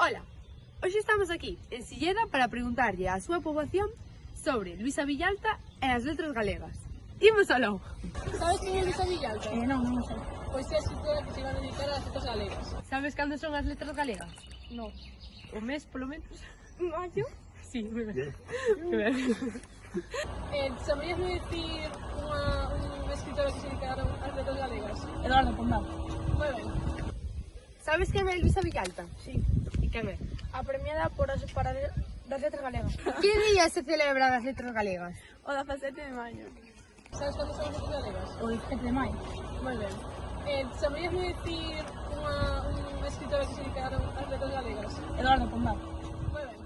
Ola, hoxe estamos aquí, en Silleda, para preguntarlle á súa poboación sobre Luisa Villalta e as letras galegas. Imos aló! Sabes quen é Luisa Villalta? Non sei. Pois é a escritora que se iba a dedicar ás letras galegas. Sabes cando son as letras galegas? Non. O mes, polo menos? Maio? Sí, moi ben. Moi ben. Saberíasme dicir unha escritora que se dedicaron ás letras galegas? Eduardo Pondal. Moi ben. Sabes quen é Luisa Villalta? Sí. E quen é? A premiada das letras galegas. Que día se celebran as letras galegas? O 17 de maio. Sabes cando son as letras galegas? O 17 de maio. Moi ben. Saberíasme dicir unha escritora que se dedicaron ás letras galegas? Eduardo Pondal. Moi ben.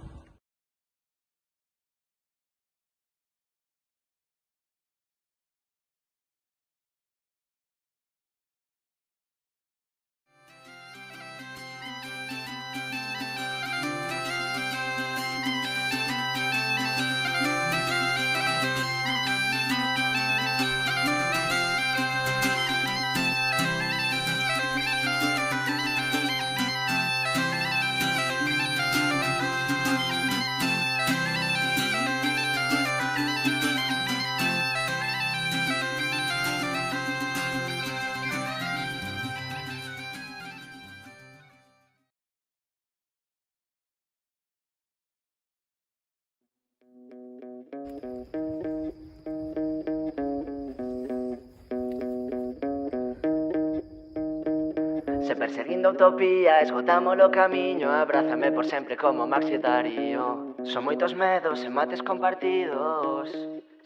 Se perseguindo utopía, esgotamos o camiño, abrázame por sempre como Maxi Darío. Son moitos medos e mates compartidos,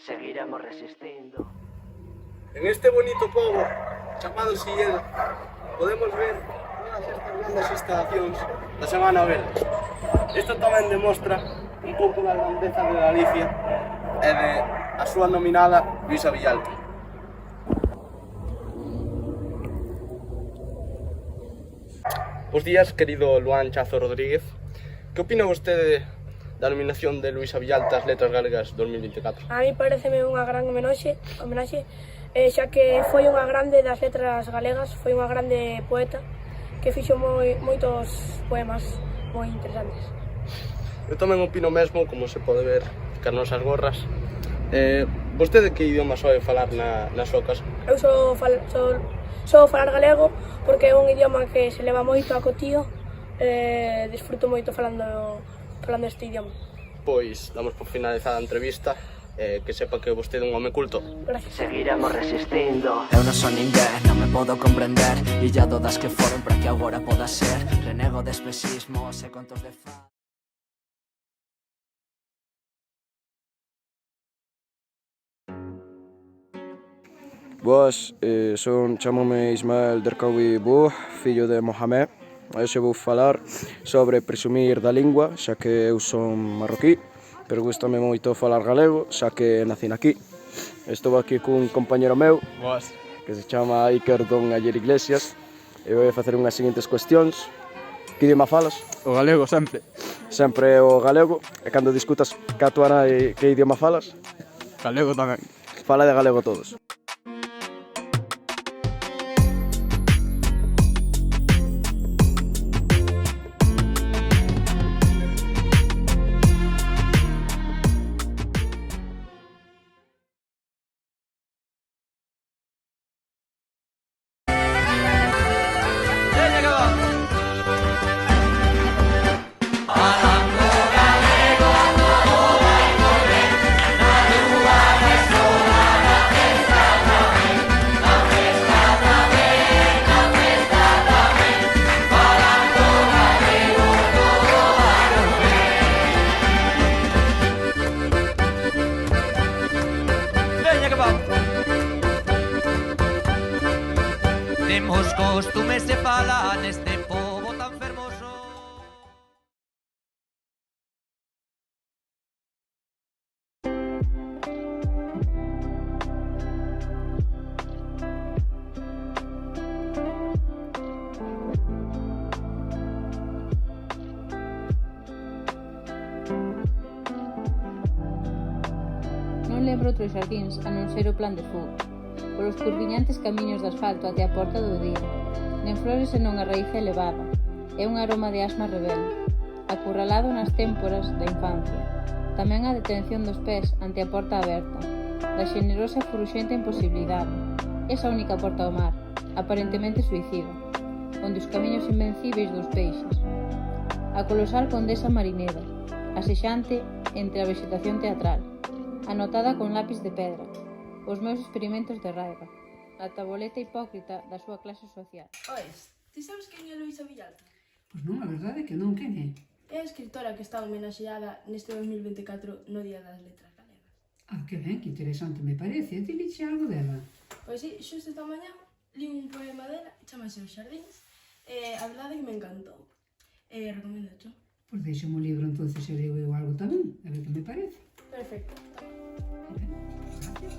seguiremos resistindo. En este bonito pobo chamado Silleda podemos ver todas estas grandes instalacións da Semana Verde. Isto tamén demostra un pouco da grandeza de Galicia e de a súa nominada Luisa Villalta. Bos días, querido Luán Chazo Rodríguez. Que opina vostede da nominación de Luisa Villalta ás Letras Galegas 2024? A mí pareceme unha gran homenaxe, xa que foi unha grande das letras galegas, foi unha grande poeta que fixo moitos poemas moi interesantes. Eu tamén opino mesmo, como se pode ver cas nosas gorras. Vostede que idioma soe falar na súa casa? Eu só falar galego porque é un idioma que se leva moito a cotío e disfruto moito falando este idioma. Pois damos por finalizada a entrevista, que sepa que vostede é un home culto. Gracias. Seguiremos resistindo. Eu non son ninguén, non me podo comprender, illado das que foron para que agora poda ser. Renego de espesismos e contos de fa. Boas, chamome Ismael Derkawi Buh, fillo de Mohamed. Hoxe vou falar sobre presumir da lingua, xa que eu son marroquí, pero gustame moito falar galego, xa que nacín aquí. Estou aquí cun compañero meu, Boas. que se chama Iker Don Ayer Iglesias, e vou facer unhas seguintes cuestións. Que idioma falas? O galego sempre. Sempre o galego, e cando discutas ca tua nai que idioma falas, Galego tamén. fala de galego todos. Temos costumes de fala neste pobo tan fermoso. Non lembro outros xardíns a non ser o plan de fuga, polos curviñantes camiños de asfalto até a porta do día, nen flores senón a raíz elevada, e un aroma de asma rebelde. acurralado nas témporas da infancia. Tamén a detención dos pés ante a porta aberta, da xenerosa e furuxenta imposibilidade, esa única porta ao mar, aparentemente suicida, onde os camiños invencíveis dos peixes. A colosal condesa marinera, asexante entre a vexetación teatral, anotada con lápis de pedra, os meus experimentos de raiva, a taboleta hipócrita da súa clase social. Oes, ti sabes quen é Luisa Villalta? Pois non, a verdade é que non, quen é? É a escritora que está homenaxeada neste 2024 no Día das Letras Galegas. Ah, que ben, que interesante me parece. Ti lixe algo dela? Pois sí, xusto esta mañá li un poema dela, chamase Os Xardíns, e a verdade é que me encantou. Recomendo xo. Pois deixo o libro entonces e leo eu algo tamén, a ver que me parece. Perfecto. Gracias.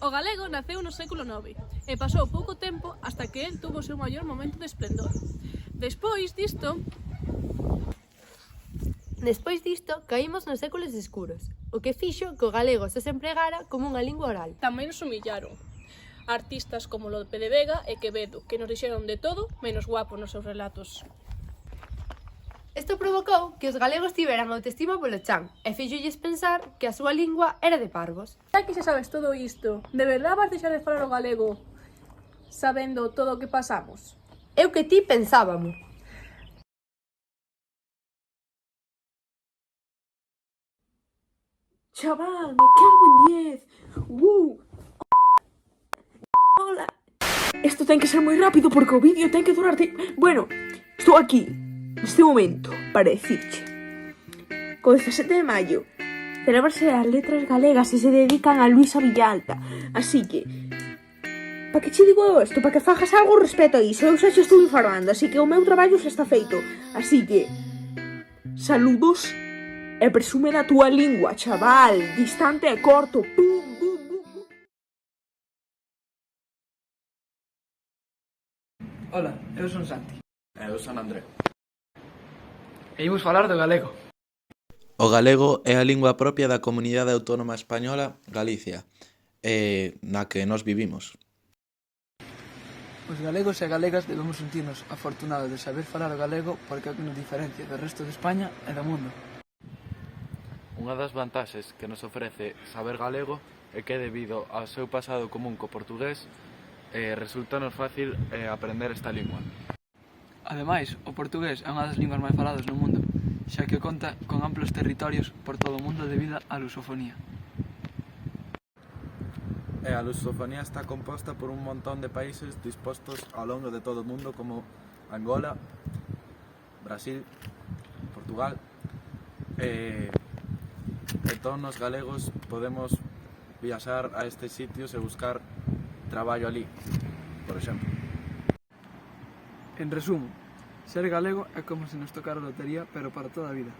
O galego naceu no século IX e pasou pouco tempo hasta que el tuvo o seu maior momento de esplendor. Despois disto, caímos nos séculos escuros, o que fixo que o galego se empregara como unha lingua oral. tamén nos humillaron. Artistas como Lope de Vega e Quevedo, que nos dixeron de todo, menos guapo nos seus relatos. Isto provocou que os galegos tiveran autoestima polo chan e fixolles pensar que a súa lingua era de parvos. Xa que xa sabes todo isto, de verdade vas deixar de falar o galego sabendo todo o que pasamos? Eu que ti pensábamos. Chaval, me cago en 10. Hola. Esto ten que ser moi rápido porque o vídeo ten que durar... Bueno, estou aquí, neste momento, para decirche. Co 17 de maio, celebrarse as letras galegas e se dedican a Luisa Villalta. Así que, pa que che digo isto? Pa que fagas algo respecto a iso. Eu xa che estou informando, así que o meu traballo xa está feito. Así que, saludos e presume da túa lingua, chaval. Distante e corto. Pum, pum, pum, pum. Ola, eu son Santi. E eu son André. E imos falar do galego. O galego é a lingua propia da Comunidade Autónoma Española, Galicia, na que nós vivimos. Os galegos e galegas debemos sentirnos afortunados de saber falar o galego porque é o que nos diferencia do resto de España e do mundo. Unha das vantaxes que nos ofrece saber galego é que debido ao seu pasado común co portugués resulta-nos fácil aprender esta lingua. Ademais, o portugués é unha das linguas máis faladas no mundo, xa que conta con amplos territorios por todo o mundo debido á lusofonía. E a lusofonía está composta por un montón de países dispostos ao longo de todo o mundo como Angola, Brasil, Portugal. Entón, os galegos podemos viaxar a estes sitios e buscar traballo ali, por exemplo. En resumo, ser galego é como se nos tocara a lotería, pero para toda a vida.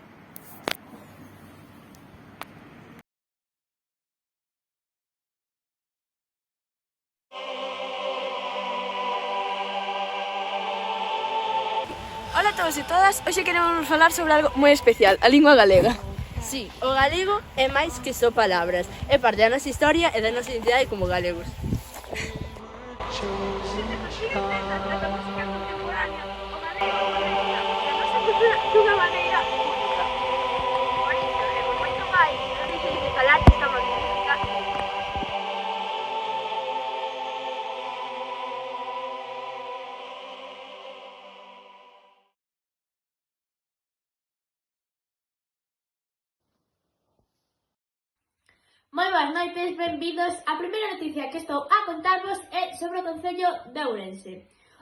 Hola a todos e todas, hoxe queremos falar sobre algo moi especial, a lingua galega. Sí, o galego é máis que só palabras, é parte da nosa historia e da nosa identidade como galegos. Dunha maneira única. Por iso, e por moito máis, nos dixen que falar esta magnífica lingua. Moi boas noites, benvidos. A primeira noticia que estou a contarvos é sobre o Concello de Ourense.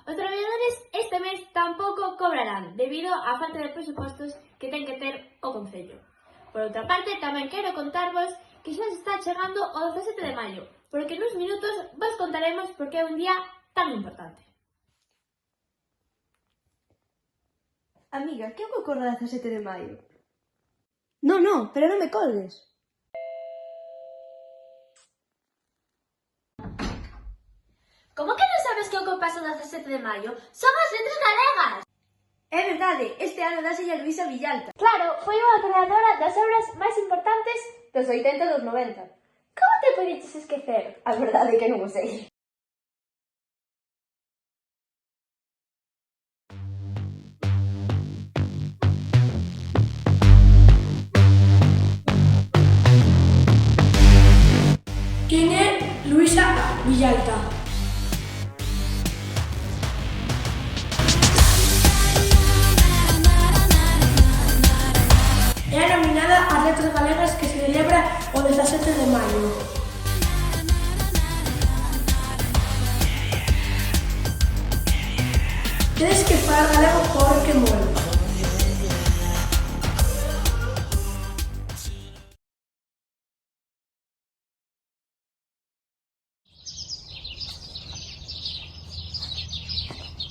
Os traballadores este mes tampouco cobrarán debido á falta de presupostos que ten que ter o Concello. Por outra parte, tamén quero contarvos que xa se está chegando o 17 de maio, porque nuns minutos vos contaremos por que é un día tan importante. Amiga, que ocorre o 17 de maio? No, pero non me colgues. Como que non sabes que o que pasa o 17 de maio? Son as letras galegas! É verdade, este ano dáselle a Luisa Villalta. Claro, foi unha creadora das obras máis importantes Dos 80 e dos 90. Como te podeches esquecer? A verdade é que non o sei. Villalta. É nominada ás Letras Galegas que se celebra o 17 de maio. Tedes que falar galego porque mola.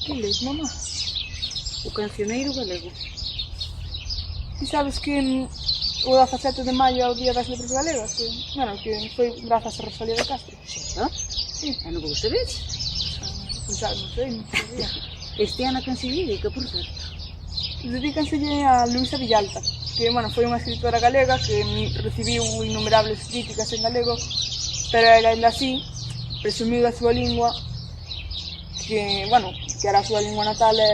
Que lees, mamá? O cancioneiro galego. E sabes que o 17 de maio é o Día das Letras Galegas? Que foi grazas a Rosalía de Castro. Non? Sí. E non vos sabedes? Non sei, non sabía. Este ano quen se dedica, por certo? Dedícanselle a Luisa Villalta, que, foi unha escritora galega que recibiu innumerables críticas en galego, pero ela, ainda así, presumiu da súa lingua, que era a súa lingua natal e,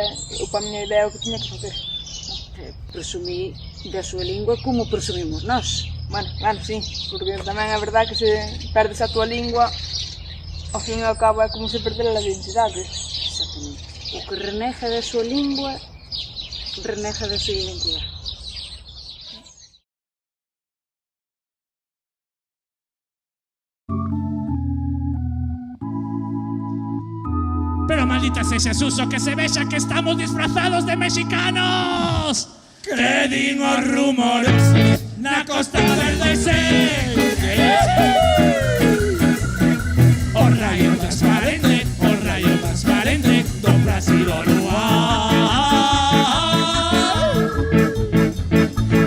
para a miña idea, o que tiña que facer. Presumí da súa lingua como presumimos nós. Sí, porque tamén é verdad que se perdes a túa lingua, ao fin e ao cabo é como se perder a identidade. Exactamente. O que renega da súa lingua, renega da súa identidade. Pero maldita sexa Suso, que se vexa que estamos disfrazados de mexicanos. Que din os rumores na Costa Verde o rayo transparente do Brasil o luar.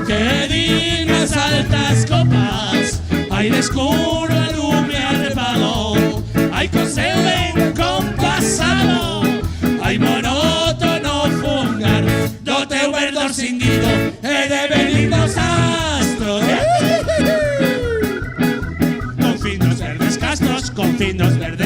Que din as altas copas, aire escuro e lume arrepado, hai co seu ben compasado, hai monótono fungar do teu verdor cindido e de benignos astros. Con finos verdes castros, con finos verdes